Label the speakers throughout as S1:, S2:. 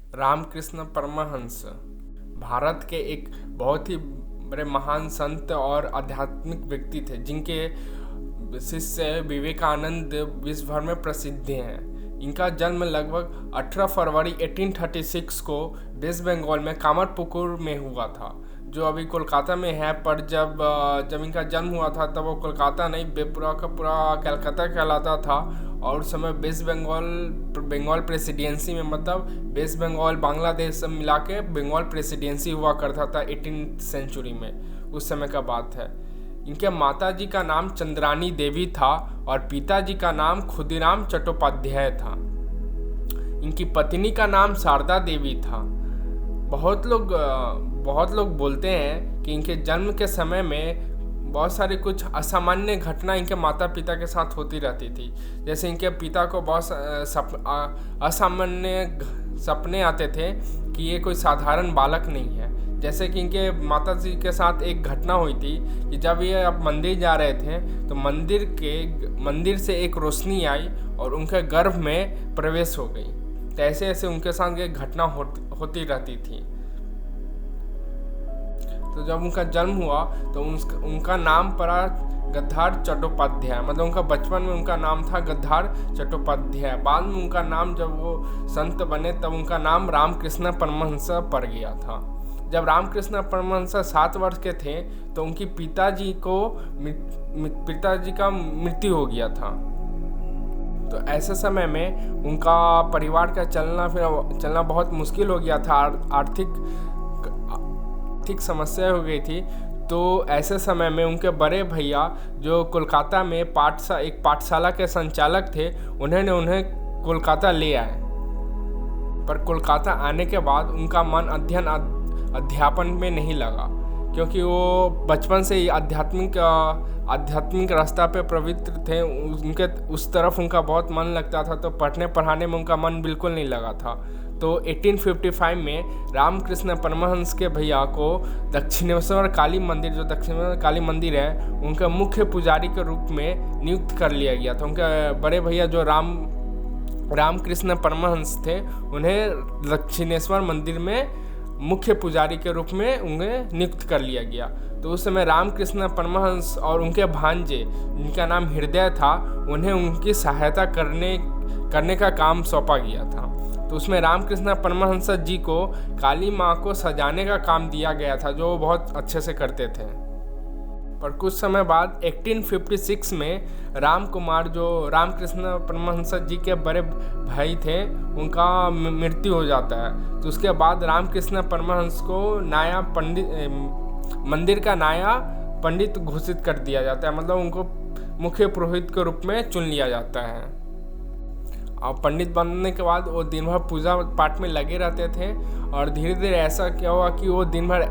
S1: रामकृष्ण परमहंस भारत के एक बहुत ही बड़े महान संत और आध्यात्मिक व्यक्ति थे, जिनके शिष्य विवेकानंद विश्व भर में प्रसिद्ध हैं। इनका जन्म लगभग 18 फरवरी 1836 को वेस्ट बंगाल में कामरपुकुर में हुआ था, जो अभी कोलकाता में है। पर जब इनका जन्म हुआ था तब वो कोलकाता नहीं, पूरा का पूरा कलकत्ता कहलाता था। और उस समय वेस्ट बंगाल प्रेसिडेंसी में, मतलब वेस्ट बंगाल बांग्लादेश सब मिला के बंगाल प्रेसिडेंसी हुआ करता था 18th सेंचुरी में। उस समय का बात है। इनके माता जी का नाम चंद्रानी देवी था और पिताजी का नाम खुदीराम चट्टोपाध्याय था। इनकी पत्नी का नाम शारदा देवी था। बहुत लोग बोलते हैं कि इनके जन्म के समय में बहुत सारी कुछ असामान्य घटना इनके माता पिता के साथ होती रहती थी। जैसे इनके पिता को बहुत असामान्य सपने आते थे कि ये कोई साधारण बालक नहीं है। जैसे कि इनके माता जी के साथ एक घटना हुई थी कि जब ये अब मंदिर जा रहे थे तो मंदिर से एक रोशनी आई और उनके गर्भ में प्रवेश हो गई। तो ऐसे ऐसे उनके साथ एक घटना होती रहती थी। तो जब उनका जन्म हुआ तो उनका नाम पड़ा गद्धार चट्टोपाध्याय, मतलब उनका बचपन में उनका नाम था गद्धार चट्टोपाध्याय। बाद में उनका नाम, जब वो संत बने तब उनका नाम रामकृष्ण परमहंस पड़ गया था। जब रामकृष्ण परमहंस 7 वर्ष के थे तो उनकी पिताजी का मृत्यु हो गया था। तो ऐसे समय में उनका परिवार का चलना बहुत मुश्किल हो गया था। आर्थिक समस्या हो गई थी। तो ऐसे समय में उनके बड़े भैया, जो कोलकाता में एक पाठशाला के संचालक थे, उन्हें कोलकाता ले आए। पर कोलकाता आने के बाद उनका मन अध्यापन में नहीं लगा, क्योंकि वो बचपन से ही आध्यात्मिक रास्ता पे प्रवृत्त थे। उनके उस तरफ उनका बहुत मन लगता था, तो पढ़ने पढ़ाने में उनका मन बिल्कुल नहीं लगा था। तो 1855 में रामकृष्ण परमहंस के भैया को दक्षिणेश्वर काली मंदिर, जो दक्षिणेश्वर काली मंदिर है, उनके मुख्य पुजारी के रूप में नियुक्त कर लिया गया था। उनके बड़े भैया जो रामकृष्ण परमहंस थे, उन्हें दक्षिणेश्वर मंदिर में मुख्य पुजारी के रूप में उन्हें नियुक्त कर लिया गया। तो उस समय रामकृष्ण परमहंस और उनके भांजे, जिनका नाम हृदय था, उन्हें उनकी सहायता करने का काम सौंपा गया था। तो उसमें रामकृष्ण परमहंस जी को काली माँ को सजाने का काम दिया गया था, जो वो बहुत अच्छे से करते थे। पर कुछ समय बाद 1856 में राम कुमार, जो रामकृष्ण परमहंस जी के बड़े भाई थे, उनका मृत्यु हो जाता है। तो उसके बाद रामकृष्ण परमहंस को मंदिर का नया पंडित घोषित कर दिया जाता है, मतलब उनको मुख्य पुरोहित के रूप में चुन लिया जाता है। और पंडित बनने के बाद वो दिन भर पूजा पाठ में लगे रहते थे। और धीरे धीरे ऐसा क्या हुआ कि वो दिन भर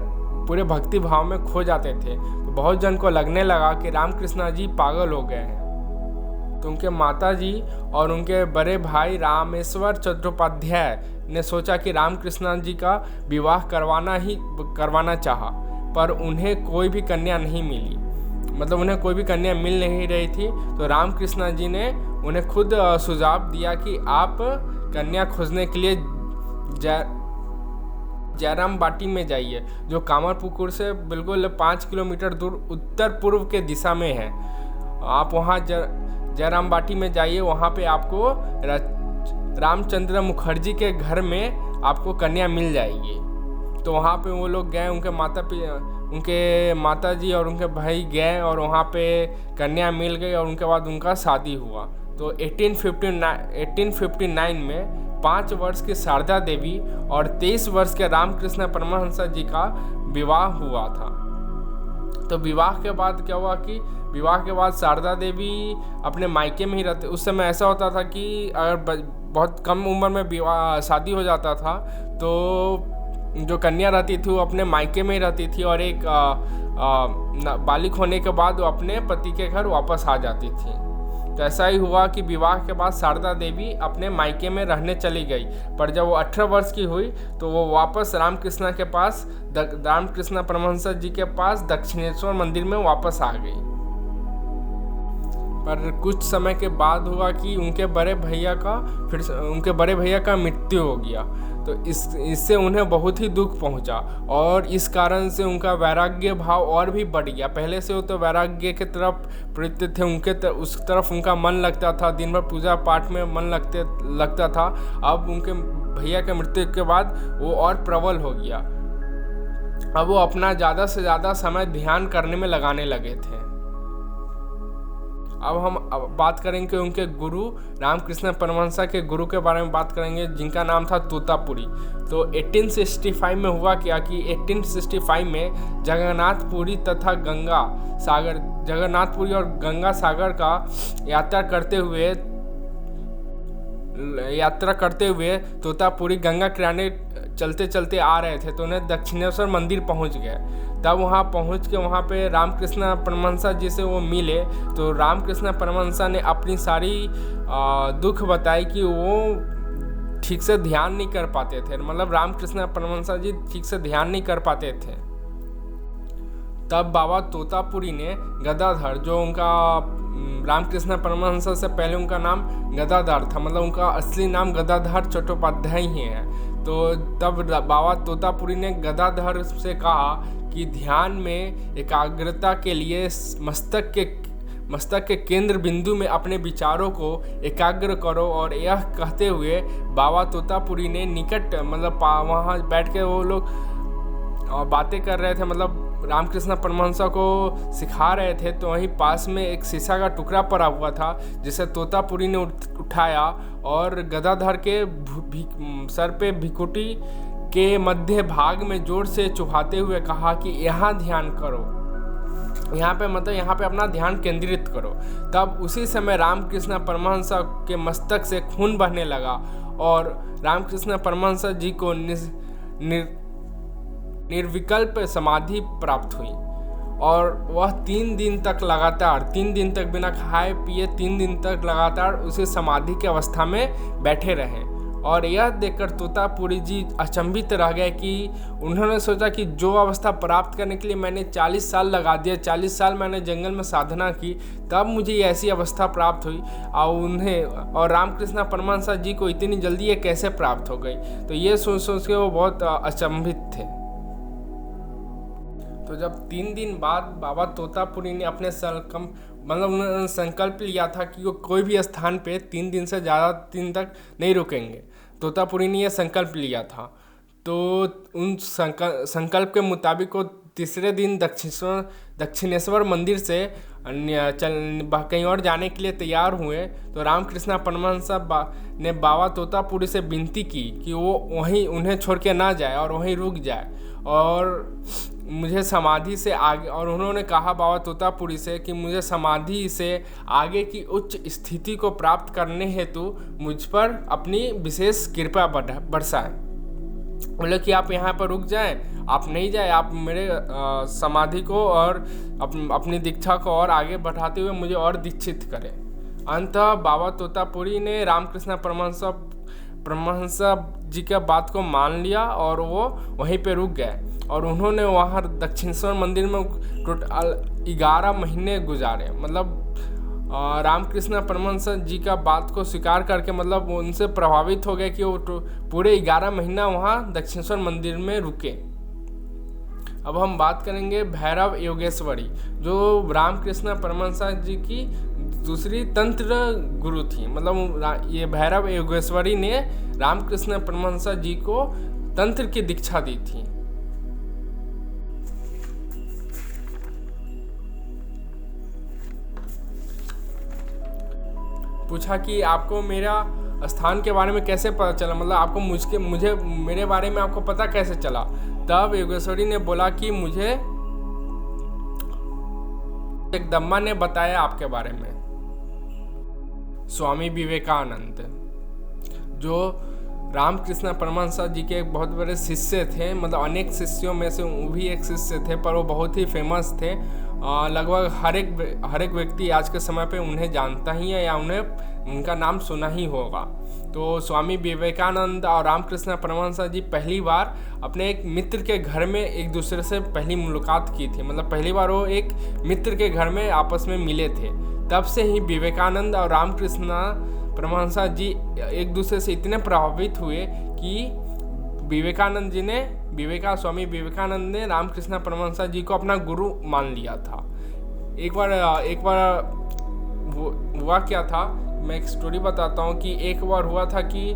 S1: पूरे भक्ति भाव में खो जाते थे। तो बहुत जन को लगने लगा कि रामकृष्ण जी पागल हो गए हैं। तो उनके माता जी और उनके बड़े भाई रामेश्वर चट्टोपाध्याय ने सोचा कि रामकृष्ण जी का विवाह करवाना चाहा, पर उन्हें कोई भी कन्या नहीं मिली, मतलब उन्हें कोई भी कन्या मिल नहीं रही थी। तो रामकृष्ण जी ने उन्हें खुद सुझाव दिया कि आप कन्या खोजने के लिए जयराम बाटी में जाइए, जो कामरपुकुर से बिल्कुल 5 किलोमीटर दूर उत्तर पूर्व के दिशा में है। आप वहाँ जयराम बाटी में जाइए, वहाँ पे आपको रामचंद्र मुखर्जी के घर में आपको कन्या मिल जाएगी। तो वहाँ पे वो लोग गए, उनके माता जी और उनके भाई गए और वहाँ पे कन्या मिल गई और उनके बाद उनका शादी हुआ। तो 1859 में 5 वर्ष की शारदा देवी और 23 वर्ष के रामकृष्ण परमहंस जी का विवाह हुआ था। तो विवाह के बाद क्या हुआ कि विवाह के बाद शारदा देवी अपने मायके में ही रहते। उस समय ऐसा होता था कि अगर बहुत कम उम्र में शादी हो जाता था तो जो कन्या रहती थी वो अपने मायके में ही रहती थी, और एक बालिक होने के बाद वो अपने पति के घर वापस आ जाती थी। तो ऐसा ही हुआ कि विवाह के बाद शारदा देवी अपने मायके में रहने चली गई। पर जब वो 18 वर्ष की हुई तो वो वापस रामकृष्ण परमहंस जी के पास दक्षिणेश्वर मंदिर में वापस आ गई। पर कुछ समय के बाद हुआ कि उनके बड़े भैया का मृत्यु हो गया। तो इससे उन्हें बहुत ही दुख पहुंचा और इस कारण से उनका वैराग्य भाव और भी बढ़ गया। पहले से वो तो वैराग्य के तरफ प्रवृत्त थे, उस तरफ उनका मन लगता था, दिन भर पूजा पाठ में मन लगता था। अब उनके भैया के मृत्यु के बाद वो और प्रबल हो गया। अब वो अपना ज़्यादा से ज़्यादा समय ध्यान करने में लगाने लगे थे। अब हम बात करेंगे उनके गुरु रामकृष्ण परमहंस के गुरु के बारे में बात करेंगे, जिनका नाम था तोतापुरी। तो 1865 में हुआ क्या कि 1865 में जगन्नाथपुरी और गंगा सागर का यात्रा करते हुए तोतापुरी गंगा किनारे चलते चलते आ रहे थे, तो उन्हें दक्षिणेश्वर मंदिर पहुंच गए। तब वहां पहुंच के वहां पे रामकृष्ण परमहंस जी से वो मिले। तो रामकृष्ण परमहंस ने अपनी सारी दुख बताई कि वो ठीक से ध्यान नहीं कर पाते थे, मतलब रामकृष्ण परमहंस जी ठीक से ध्यान नहीं कर पाते थे। तब बाबा तोतापुरी ने गदाधर, जो उनका रामकृष्ण परमहंस से पहले उनका नाम गदाधर था, मतलब उनका असली नाम गदाधर चट्टोपाध्याय ही है। तो तब बाबा तोतापुरी ने गदाधर से कहा कि ध्यान में एकाग्रता के लिए मस्तक के केंद्र बिंदु में अपने विचारों को एकाग्र करो। और यह कहते हुए बाबा तोतापुरी ने मतलब वहाँ बैठ के वो लोग बातें कर रहे थे, मतलब रामकृष्ण परमहंस को सिखा रहे थे। तो वहीं पास में एक शीशा का टुकड़ा पड़ा हुआ था, जिसे तोतापुरी ने उठाया और गदाधर के सर पे भिकुटी के मध्य भाग में जोर से चुभाते हुए कहा कि यहाँ ध्यान करो, यहाँ पे अपना ध्यान केंद्रित करो। तब उसी समय रामकृष्ण परमहंस के मस्तक से खून बहने लगा और रामकृष्ण परमहंस जी को निर्विकल्प समाधि प्राप्त हुई। और वह 3 दिन तक बिना खाए पिए 3 दिन तक लगातार उसी समाधि की अवस्था में बैठे रहे। और यह देखकर तोतापुरी जी अचंभित रह गए कि उन्होंने सोचा कि जो अवस्था प्राप्त करने के लिए मैंने 40 साल लगा दिया, 40 साल मैंने जंगल में साधना की, तब मुझे ऐसी अवस्था प्राप्त हुई और रामकृष्ण परमहंस जी को इतनी जल्दी ये कैसे प्राप्त हो गई। तो ये सोच के वो बहुत अचंभित थे। तो जब 3 दिन बाद बाबा तोतापुरी ने अपने उन्होंने संकल्प लिया था कि वो कोई भी स्थान पे 3 दिन से ज़्यादा दिन तक नहीं रुकेंगे। तोतापुरी ने यह संकल्प लिया था। तो उन संकल्प के मुताबिक वो तीसरे दिन दक्षिणेश्वर मंदिर से कहीं और जाने के लिए तैयार हुए। तो रामकृष्ण परमहंस ने बाबा तोतापुरी से विनती की कि वो वहीं उन्हें छोड़ के ना जाए और वहीं रुक जाए और मुझे समाधि से आगे, और उन्होंने कहा बाबा तोतापुरी से कि मुझे समाधि से आगे की उच्च स्थिति को प्राप्त करने हेतु मुझ पर अपनी विशेष कृपा बरसाएं। बोले कि आप यहाँ पर रुक जाएं, आप नहीं जाए, आप मेरे समाधि को और अपनी दीक्षा को और आगे बढ़ाते हुए मुझे और दीक्षित करें। अंततः बाबा तोतापुरी ने रामकृष्ण परमहंस जी का बात को मान लिया और वो वहीं पे रुक गए। और उन्होंने वहाँ दक्षिणेश्वर मंदिर में टोटल 11 महीने गुजारे। मतलब रामकृष्ण परमहंस जी का बात को स्वीकार करके, मतलब उनसे प्रभावित हो गए कि वो पूरे 11 महीना वहाँ दक्षिणेश्वर मंदिर में रुके। अब हम बात करेंगे भैरव योगेश्वरी, जो रामकृष्ण परमहंस जी की दूसरी तंत्र गुरु थी। मतलब ये भैरव योगेश्वरी ने रामकृष्ण परमहंस जी को तंत्र की दीक्षा दी थी। पूछा कि आपको मेरा स्थान के बारे में कैसे पता चला, मतलब आपको मुझे मेरे बारे में आपको पता कैसे चला। तब योगेश्वरी ने बोला कि मुझे एक दम्मा ने बताया आपके बारे में। स्वामी विवेकानंद, जो रामकृष्ण परमहंस जी के एक बहुत बड़े शिष्य थे, मतलब अनेक शिष्यों में से वो भी एक शिष्य थे, पर वो बहुत ही फेमस थे। लगभग हर एक व्यक्ति आज के समय पे उन्हें जानता ही है या उनका नाम सुना ही होगा। तो स्वामी विवेकानंद और रामकृष्ण परमहंस जी पहली बार अपने एक मित्र के घर में एक दूसरे से पहली मुलाकात की थी। मतलब पहली बार वो एक मित्र के घर में आपस में मिले थे। तब से ही विवेकानंद और रामकृष्ण परमहंस जी एक दूसरे से इतने प्रभावित हुए कि स्वामी विवेकानंद ने रामकृष्ण परमहंस जी को अपना गुरु मान लिया था। एक बार हुआ क्या था, मैं एक स्टोरी बताता हूँ कि एक बार हुआ था कि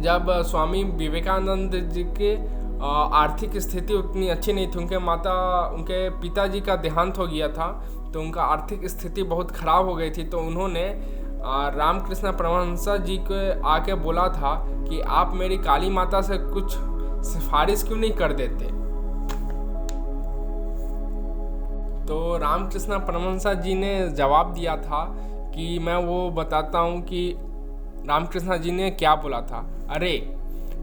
S1: जब स्वामी विवेकानंद जी के आर्थिक स्थिति उतनी अच्छी नहीं थी, उनके पिताजी का देहांत हो गया था, तो उनका आर्थिक स्थिति बहुत ख़राब हो गई थी। तो उन्होंने रामकृष्ण परमहंस जी को आके बोला था कि आप मेरी काली माता से कुछ सिफारिश क्यों नहीं कर देते। तो रामकृष्ण परमहंस जी ने जवाब दिया था कि मैं वो बताता हूँ कि रामकृष्ण जी ने क्या बोला था। अरे,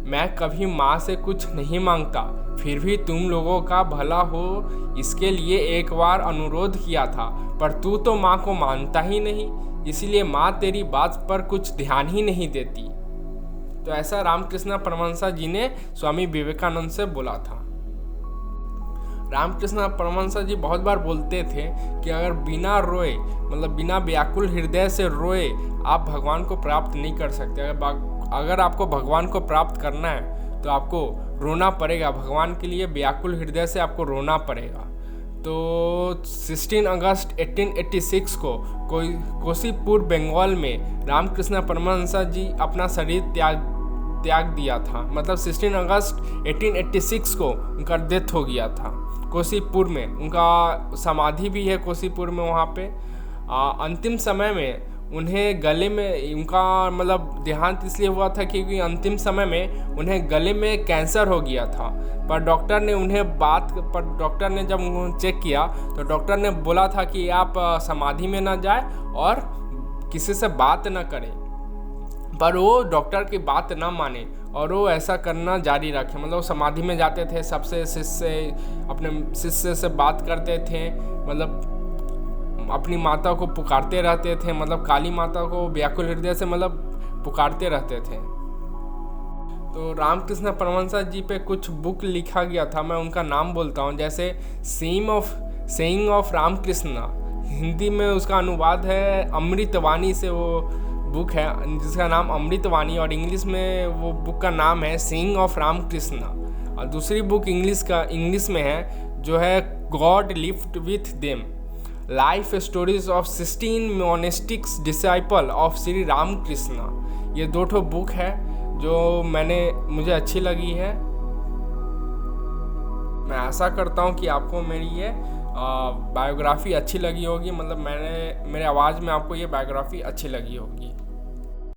S1: मैं कभी माँ से कुछ नहीं मांगता, फिर भी तुम लोगों का भला हो इसके लिए एक बार अनुरोध किया था, पर तू तो माँ को मानता ही नहीं, इसलिए माँ तेरी बात पर कुछ ध्यान ही नहीं देती। तो ऐसा रामकृष्ण परमहंस जी ने स्वामी विवेकानंद से बोला था। रामकृष्ण परमहंस जी बहुत बार बोलते थे कि अगर बिना रोए, मतलब बिना व्याकुल हृदय से रोए, आप भगवान को प्राप्त नहीं कर सकते। अगर आपको भगवान को प्राप्त करना है तो आपको रोना पड़ेगा, भगवान के लिए व्याकुल हृदय से आपको रोना पड़ेगा। तो 16 अगस्त 1886 को कोसीपुर बंगाल में रामकृष्ण परमहंस जी अपना शरीर त्याग दिया था। मतलब 16 अगस्त 1886 को उनका डेथ हो गया था कोसीपुर में। उनका समाधि भी है कोसीपुर में वहाँ पे। अंतिम समय में उन्हें गले में, उनका मतलब देहांत इसलिए हुआ था क्योंकि अंतिम समय में उन्हें गले में कैंसर हो गया था। पर डॉक्टर ने जब उन्हें चेक किया तो डॉक्टर ने बोला था कि आप समाधि में ना जाए और किसी से बात ना करें। पर वो डॉक्टर की बात ना माने और वो ऐसा करना जारी रखे। मतलब समाधि में जाते थे, अपने शिष्य से बात करते थे, मतलब अपनी माता को पुकारते रहते थे, मतलब काली माता को व्याकुल हृदय से मतलब पुकारते रहते थे। तो रामकृष्ण परमहंस जी पे कुछ बुक लिखा गया था, मैं उनका नाम बोलता हूँ। जैसे सेइंग ऑफ रामकृष्ण, हिंदी में उसका अनुवाद है अमृतवाणी से, वो बुक है जिसका नाम अमृतवाणी, और इंग्लिश में वो बुक का नाम है सेइंग ऑफ रामकृष्ण। और दूसरी बुक इंग्लिश में है जो है God lived with them, life stories of 16 monastics disciple of Shri Ramakrishna. ये 2 बुक है जो मुझे अच्छी लगी है। मैं आशा करता हूँ कि आपको मेरी ये बायोग्राफी अच्छी लगी होगी, मतलब मेरे आवाज़ में आपको ये बायोग्राफी अच्छी लगी होगी।